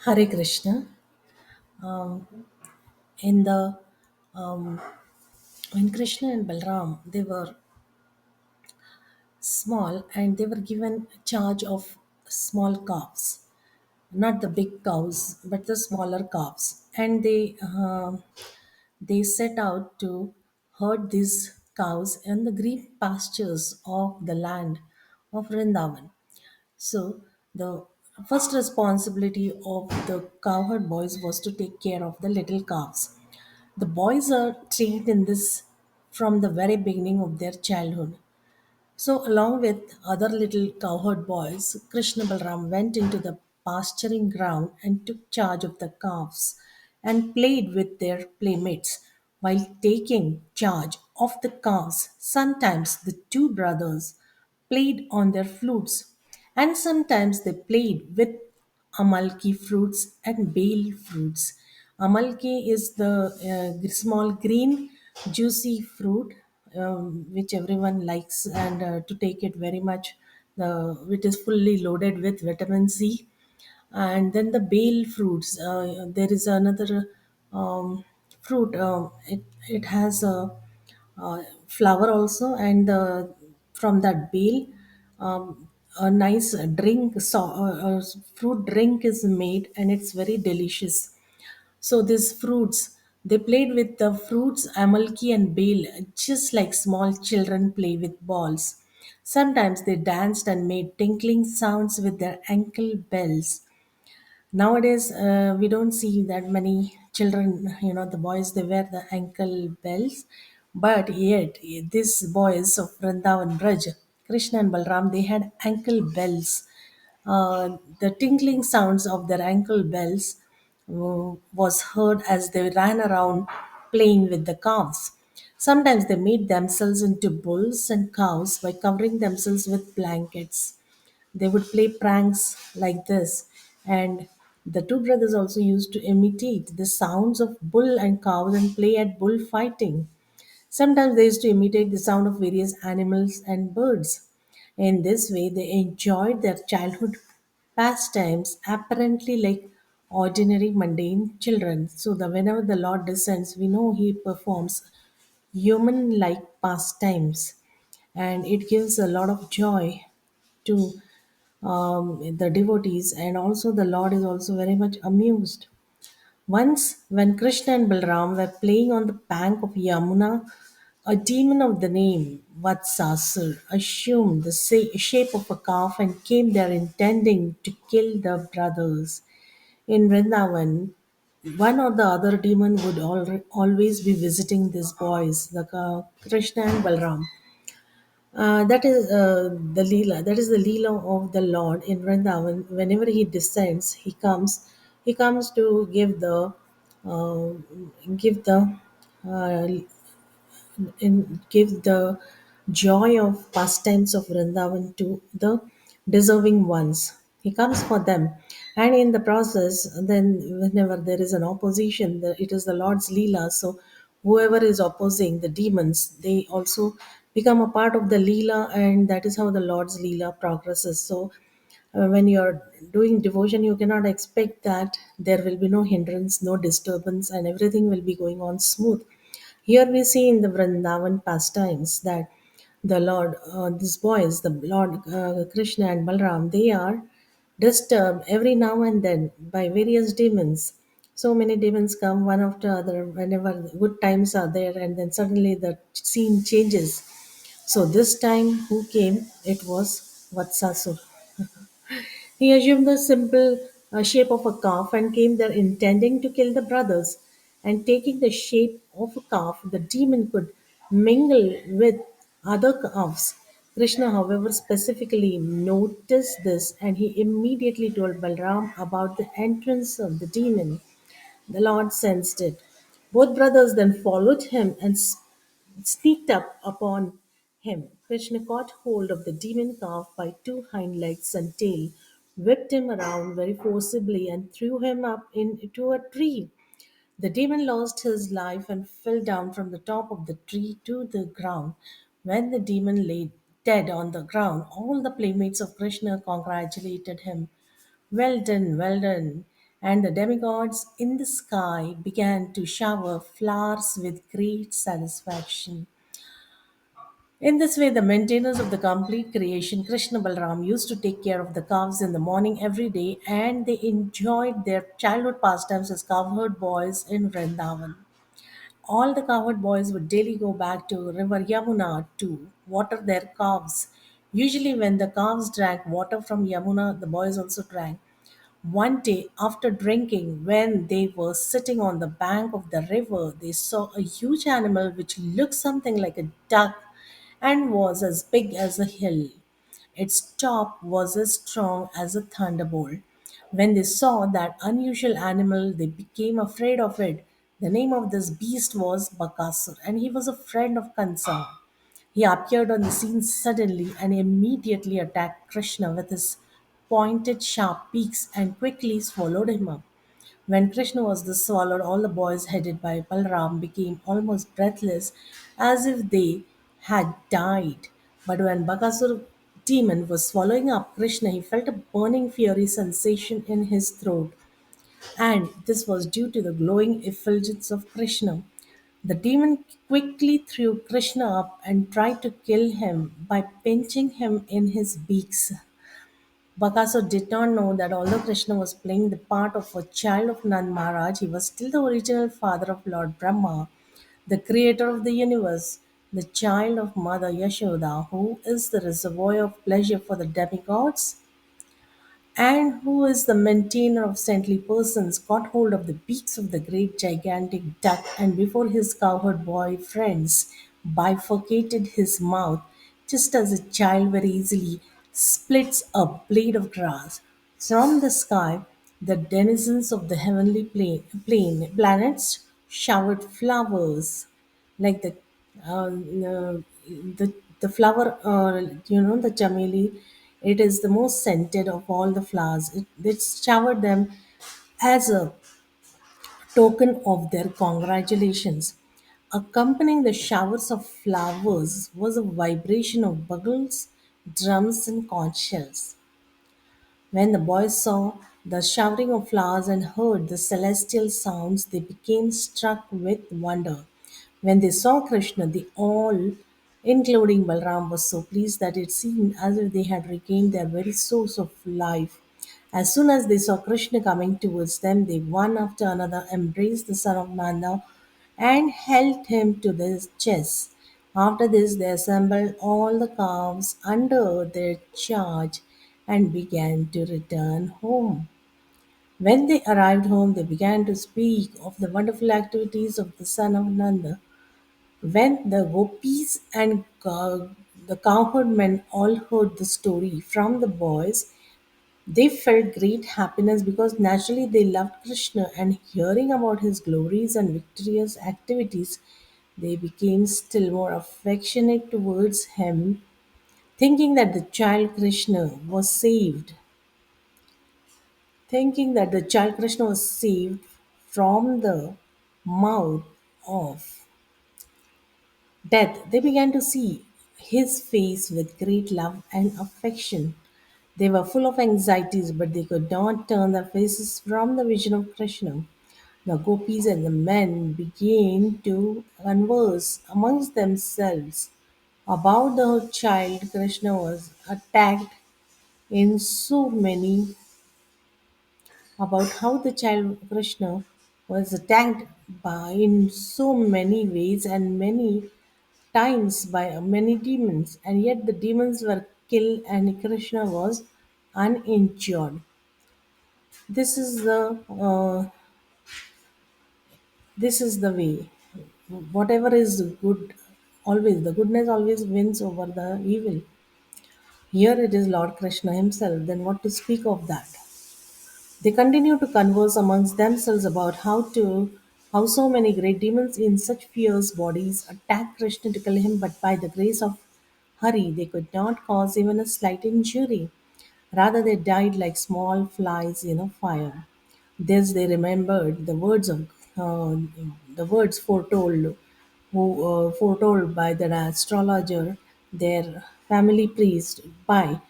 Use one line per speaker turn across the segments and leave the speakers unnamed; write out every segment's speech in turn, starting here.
Hare Krishna. Um, in the um, when Krishna and Balram they were small and they were given charge of small calves, not the big cows but the smaller calves, and they set out to herd these cows in the green pastures of the land of Vrindavan. So the first responsibility of the cowherd boys was to take care of the little calves. The boys are trained in this from the very beginning of their childhood. So, along with other little cowherd boys, Krishna Balram went into the pasturing ground and took charge of the calves and played with their playmates. While taking charge of the calves, sometimes the two brothers played on their flutes, and sometimes they played with amalki fruits and bale fruits. Amalki is the small green juicy fruit which everyone likes, and to take it very much. It is fully loaded with vitamin C. And then the bale fruits. There is another fruit. It has flower also, and from that bale, a nice drink, fruit drink is made, and it's very delicious. So these fruits, they played with the fruits, amalki and bale, just like small children play with balls. Sometimes they danced and made tinkling sounds with their ankle bells. Nowadays, we don't see that many children, the boys, they wear the ankle bells. But yet, these boys of Vrindavan Braj, Krishna and Balram, they had ankle bells. The tinkling sounds of their ankle bells was heard as they ran around playing with the calves. Sometimes they made themselves into bulls and cows by covering themselves with blankets. They would play pranks like this, and the two brothers also used to imitate the sounds of bull and cows and play at bullfighting. Sometimes they used to imitate the sound of various animals and birds. In this way, they enjoyed their childhood pastimes apparently like ordinary mundane children. So that whenever the Lord descends, we know He performs human like pastimes, and it gives a lot of joy to the devotees, and also the Lord is also very much amused. Once, when Krishna and Balram were playing on the bank of Yamuna, a demon of the name Vatsasura assumed the shape of a calf and came there intending to kill the brothers. In Vrindavan, one or the other demon would always be visiting these boys, the Krishna and Balram. That is the Leela. That is the Leela of the Lord in Vrindavan. Whenever he descends, he comes to uh, give the uh, give the joy of pastimes of Vrindavan to the deserving ones. He comes for them. And in the process, then whenever there is an opposition, it is the Lord's Leela. So whoever is opposing the demons, they also become a part of the Leela, and that is how the Lord's Leela progresses. So when you're doing devotion, you cannot expect that there will be no hindrance, no disturbance, and everything will be going on smooth. Here we see in the Vrindavan pastimes that the Lord, these boys, the Lord Krishna and Balram, they are disturbed every now and then by various demons. So many demons come one after other whenever good times are there, and then suddenly the scene changes. So this time, who came? It was Vatsasura. He assumed the simple shape of a calf and came there intending to kill the brothers. And taking the shape of a calf, the demon could mingle with other calves. Krishna, however, specifically noticed this, and he immediately told Balram about the entrance of the demon. The Lord sensed it. Both brothers then followed him and sneaked up upon him. Krishna caught hold of the demon calf by two hind legs and tail, whipped him around very forcibly, and threw him up into a tree. The demon lost his life and fell down from the top of the tree to the ground. When the demon lay dead on the ground, all the playmates of Krishna congratulated him. Well done, well done. and the demigods in the sky began to shower flowers with great satisfaction. In this way, the maintainers of the complete creation, Krishna Balram, used to take care of the calves in the morning every day, and they enjoyed their childhood pastimes as cowherd boys in Vrindavan. All the cowherd boys would daily go back to river Yamuna to water their calves. Usually, when the calves drank water from Yamuna, the boys also drank. One day, after drinking, when they were sitting on the bank of the river, they saw a huge animal which looked something like a duck and was as big as a hill. Its top was as strong as a thunderbolt. When they saw that unusual animal, they became afraid of it. The name of this beast was Bakasura, and he was a friend of Kansa. He appeared on the scene suddenly and immediately attacked Krishna with his pointed sharp beaks and quickly swallowed him up. When Krishna was thus swallowed, all the boys headed by Balram became almost breathless as if they had died. But when Bakasura demon was swallowing up Krishna, he felt a burning fury sensation in his throat, and this was due to the glowing effulgence of Krishna. The demon quickly threw Krishna up and tried to kill him by pinching him in his beaks. Bakasura did not know that although Krishna was playing the part of a child of Nand Maharaj, he was still the original father of Lord Brahma, the creator of the universe, the child of Mother Yashoda, who is the reservoir of pleasure for the demigods and who is the maintainer of saintly persons, caught hold of the beaks of the great gigantic duck, and before his cowherd boy friends bifurcated his mouth, just as a child very easily splits a blade of grass. From the sky, the denizens of the heavenly planets showered flowers like uh, the the flower, the chameli. It is the most scented of all the flowers. It showered them as a token of their congratulations. Accompanying the showers of flowers was a vibration of bugles, drums, and conch shells. When the boys saw the showering of flowers and heard the celestial sounds, they became struck with wonder. When they saw Krishna, they all, including Balram, was so pleased that it seemed as if they had regained their very source of life. As soon as they saw Krishna coming towards them, they one after another embraced the son of Nanda and held him to their chests. After this, they assembled all the calves under their charge and began to return home. When they arrived home, they began to speak of the wonderful activities of the son of Nanda. When the gopis and the cowherd men all heard the story from the boys, they felt great happiness because naturally they loved Krishna, and hearing about his glories and victorious activities, they became still more affectionate towards him, thinking that the child Krishna was saved, thinking that the child Krishna was saved from the mouth of death. They began to see his face with great love and affection. They were full of anxieties, but they could not turn their faces from the vision of Krishna. The gopis and the men began to converse amongst themselves about the child Krishna was attacked in so many about how the child Krishna was attacked by in so many ways and many times by many demons, and yet the demons were killed and Krishna was uninjured. This is the way. Whatever is good, always the goodness always wins over the evil. Here it is Lord Krishna himself. Then what to speak of that? They continue to converse amongst themselves about how so many great demons in such fierce bodies attack Krishna to kill him, but by the grace of Hari they could not cause even a slight injury. Rather they died like small flies in a fire. This they remembered uh, the words foretold by the astrologer, their family priest, by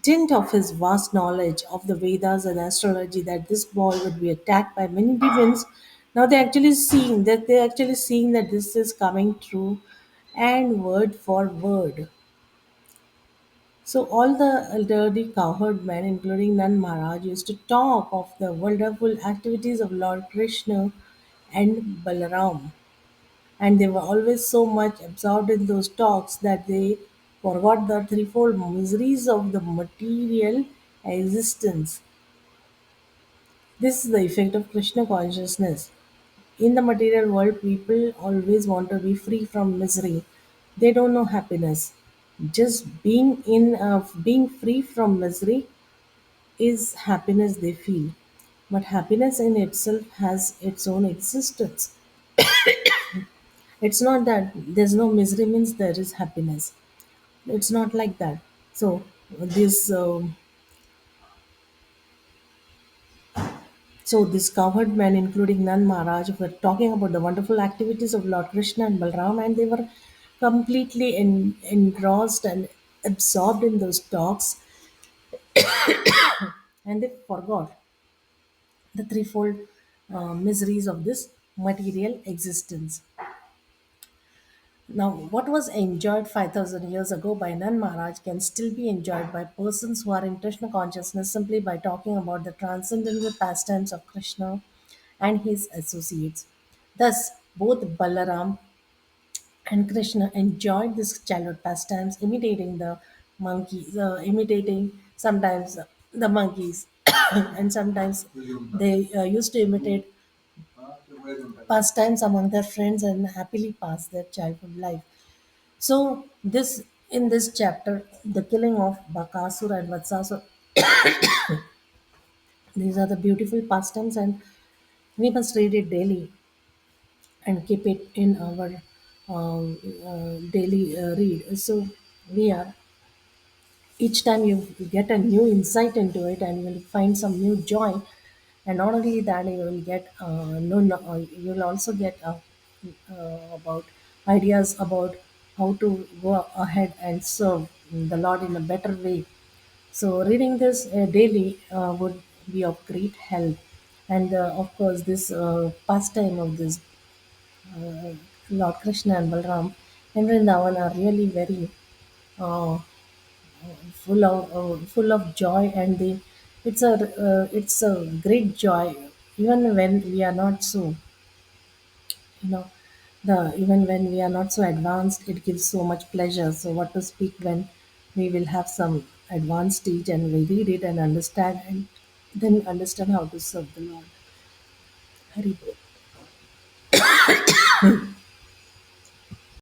dint of his vast knowledge of the Vedas and astrology that this boy would be attacked by many demons. Now they're actually seeing that this is coming true and word for word. So all the elderly cowherd men, including Nan Maharaj, used to talk of the wonderful activities of Lord Krishna and Balaram. And they were always so much absorbed in those talks that they forgot the threefold miseries of the material existence. This is the effect of Krishna consciousness. In the material world, people always want to be free from misery. They don't know happiness. Just being free from misery is happiness they feel. But happiness in itself has its own existence. It's not that there's no misery means there is happiness. It's not like that. So this this covered men, including Nan Maharaj, were talking about the wonderful activities of Lord Krishna and Balram, and they were completely engrossed and absorbed in those talks, and they forgot the threefold miseries of this material existence. Now, what was enjoyed 5,000 years ago by Nan Maharaj can still be enjoyed by persons who are in Krishna consciousness simply by talking about the transcendental pastimes of Krishna and his associates. Thus, both Balaram and Krishna enjoyed this childhood pastimes, imitating sometimes the monkeys, and sometimes they used to imitate pastimes among their friends and happily pass their childhood life. So this in this chapter, the killing of Bakasura and Vatsasura, these are the beautiful pastimes, and we must read it daily and keep it in our daily read. So we are each time you get a new insight into it, and you will find some new joy. And not only that, you will get you will also get about ideas about how to go ahead and serve the Lord in a better way. So reading this daily would be of great help. And of course, this pastime of this Lord Krishna and Balram in Vrindavan are really very uh, full of joy, and it's a great joy even when we are not so, you know, the even when we are not so advanced, it gives so much pleasure. So what to speak when we will have some advanced stage and we read it and understand, and then understand how to serve the Lord. Hari Bol.